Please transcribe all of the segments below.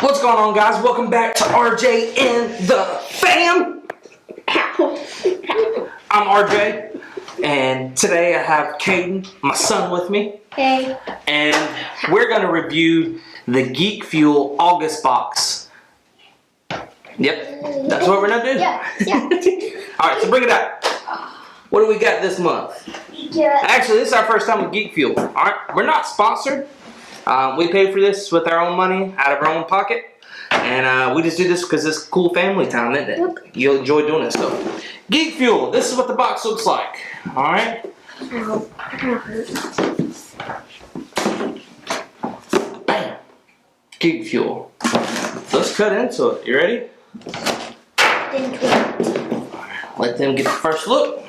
What's going on, guys? Welcome back to RJ and the fam. I'm RJ, and today I have Caden, my son, with me. Hey. And we're going to review the Geek Fuel August box. Yep, that's what we're going to do. Yeah. Alright, so bring it out. What do we got this month? Yeah. Actually, this is our first time with Geek Fuel. Alright, we're not sponsored. We paid for this with our own money, out of our own pocket. And we just do this because it's cool family time, isn't it? Yep. You'll enjoy doing it, so. Geek Fuel, this is what the box looks like. Alright? Ow. That kind of hurts. Bam. Geek Fuel. So let's cut into it. You ready? Alright, let them get the first look.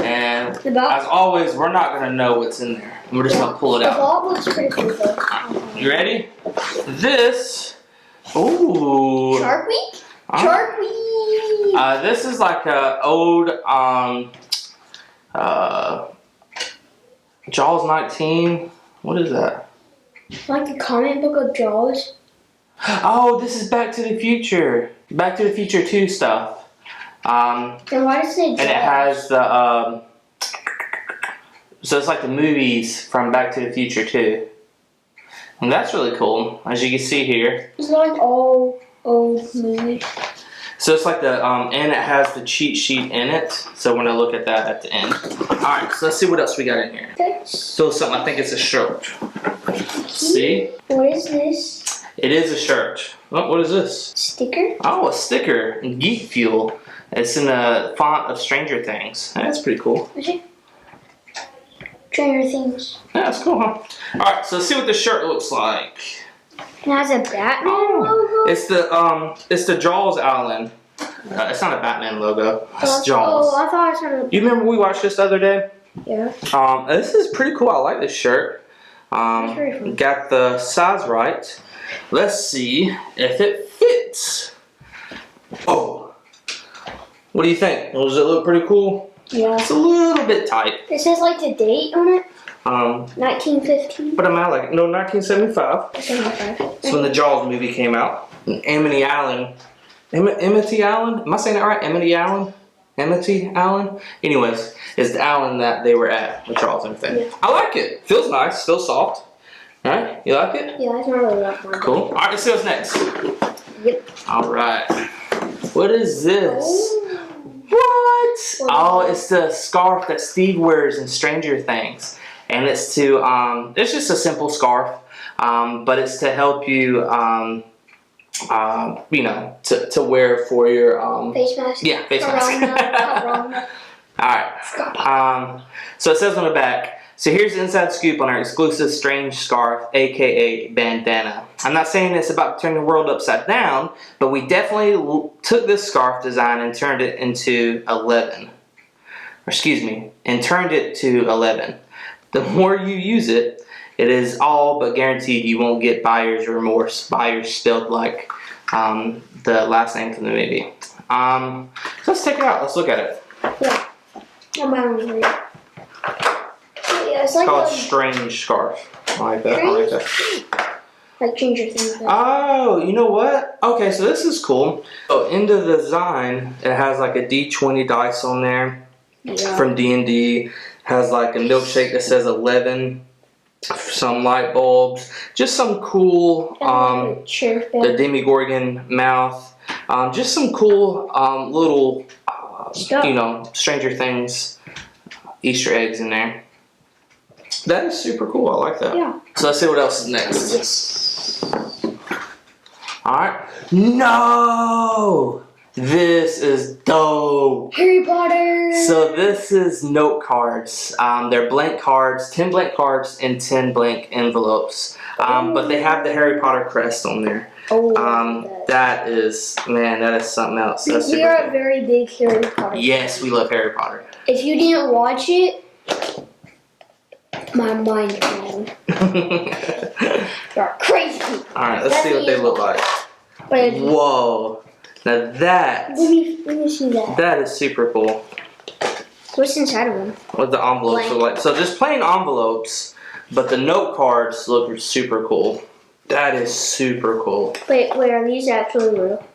And as always, we're not going to know what's in there. We're just going to pull it out. The ball looks pretty cool though. You ready? This. Ooh. Shark Week? Shark Week! This is like a old Jaws 19. What is that? Like the comic book of Jaws. Oh, this is Back to the Future. Back to the Future 2 stuff. Then why does it say Jaws? And it has the so it's like the movies from Back to the Future 2. And that's really cool, as you can see here. It's like all old movies. So it's like the and it has the cheat sheet in it. So when I look at that at the end. Alright, so let's see what else we got in here. So something, I think it's a shirt. See? What is this? It is a shirt. Oh, what is this? Sticker? Oh, a sticker. Geek Fuel. It's in the font of Stranger Things. That's pretty cool. Is it? Stranger Things. Yeah, that's cool, huh? Alright, so let's see what the shirt looks like. It has a Batman logo? It's the Jaws Island. It's not a Batman logo. It's Jaws. Oh, I thought it was You remember we watched this the other day? Yeah. This is pretty cool. I like this shirt. very cool. Got the size right. Let's see if it fits. Oh. What do you think? Does it look pretty cool? Yeah. It's a little bit tight. It says like the date on it. 1915. But I'm out like, no, 1975. 75. That's when the Jaws movie came out. Amity Island. Amity Island? Am I saying that right? Amity Island? Amity Island? Anyways, it's the island that they were at with Charles and everything. Yeah. I like it. Feels nice. Feels soft. Alright, you like it? Yeah, that's not really that one. Cool. Alright, let's see what's next. Yep. Alright. What is this? Oh. What? Oh, it's the scarf that Steve wears in Stranger Things. And it's to, it's just a simple scarf. But it's to help you, you know, to wear for your, Face mask. yeah, face mask. Alright. So it says on the back, so here's the inside scoop on our exclusive strange scarf, aka bandana. I'm not saying it's about to turn the world upside down, but we definitely took this scarf design and turned it into 11. Or excuse me, and turned it to 11. The more you use it, it is all but guaranteed you won't get buyer's remorse. Buyer's spelled like the last name from the movie. So let's take it out. Let's look at it. Yeah. I'm hungry. Yeah, it's like Called Strange Scarf. I like that. I like that. Like Stranger Things. Oh, you know what? Okay, so this is cool. So in the design, it has like a D20 dice on there from D&D. Has like a milkshake that says 11. Some light bulbs. Just some cool, the Demogorgon mouth. Just some cool little, you know, Stranger Things Easter eggs in there. That is super cool. I like that. Yeah. So let's see what else is next. Yes. Alright. No! This is dope. Harry Potter. So this is note cards. They're blank cards, 10 blank cards in 10 blank envelopes. But they have the Harry Potter crest on there. Oh, that is, man, that is something else. That's we are a very big Harry Potter. Yes, we love Harry Potter. If you didn't watch it, my mind is blown. You're crazy. Alright, let's see what they look like. Whoa. Now that. Let me see that. That is super cool. What's inside of them? What the envelopes look like. So just plain envelopes, but the note cards look super cool. That is super cool. Wait, are these actually real?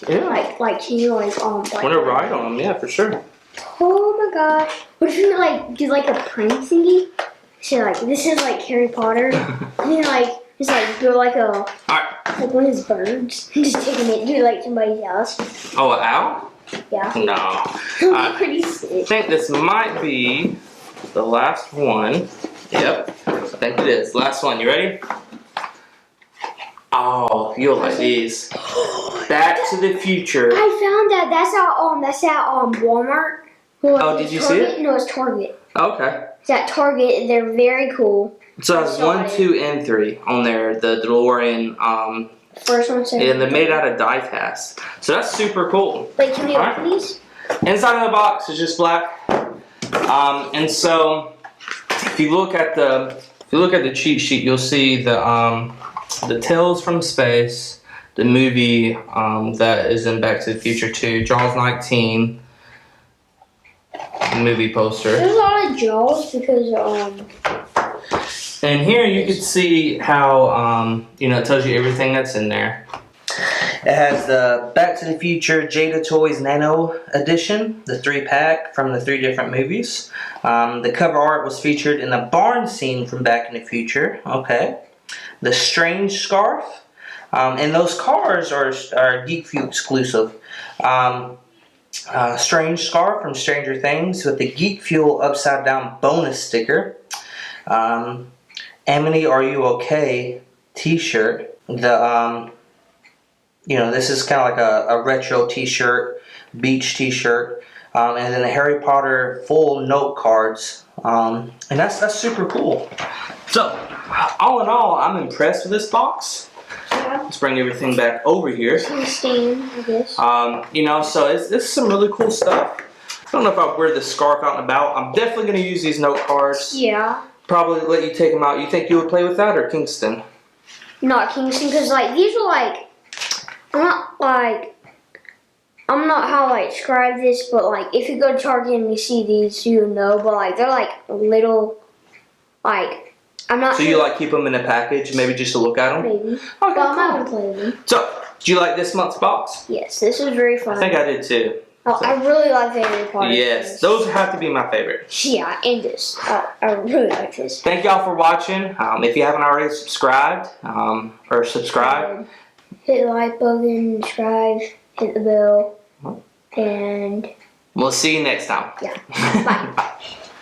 Yeah. Like, can you like Want to ride on them? Yeah, for sure. Oh my gosh! What if you like do like a prank thingy? So like this is like Harry Potter, and then like just like go like a like one of his birds, and just taking it to like somebody's house. Oh, an owl? Yeah. No. Pretty I sick. think this might be the last one. Yep. I think it is. Last one. You ready? Oh, you'll like these. Back to the Future. I found that. That's at Walmart. Well, Oh, did you see it? No, it's Target. Okay. It's at Target. They're very cool. So it has 1, 2, and 3 on there. The DeLorean. First one, second. And they're made out of die cast. So that's super cool. Wait, can we open these? Inside of the box is just black. And so if you look at the cheat sheet, you'll see the Tales from Space, the movie that is in Back to the Future 2, Jaws 19, the movie poster. There's a lot of Jaws because And here you can see how it tells you everything that's in there. It has the Back to the Future Jada Toys Nano Edition, the 3-pack from the 3 different movies. The cover art was featured in the barn scene from Back in the Future. Okay. The Strange Scarf. And those cars are Geek Fuel exclusive. Strange Scarf from Stranger Things with the Geek Fuel upside down bonus sticker. Amity, Are You Okay t-shirt. This is kind of like a retro t-shirt, beach t-shirt. And then the Harry Potter full note cards. And that's super cool. So, all in all, I'm impressed with this box. yeah. Let's bring everything back over here. Stand, I guess. So this is some really cool stuff. I don't know if I'll wear this scarf out and about. I'm definitely going to use these note cards. Yeah. Probably let you take them out. You think you would play with that or Kingston? Not Kingston, because like these are like I'm not how I describe this, but like if you go to Target and you see these, you know. But like they're like little, like I'm not. So you like keep them in a package, maybe just to look at them? Maybe. Okay, But I'm not cool. gonna play with them. So, do you like this month's box? Yes, this was very fun. I think I did too. Oh, I really like the Harry Potter. Yes, games. those have to be my favorite. Yeah, and this. I really like this. Thank y'all for watching. If you haven't already subscribed, or subscribe. Hit the like button, subscribe, hit the bell, and We'll see you next time. yeah, bye.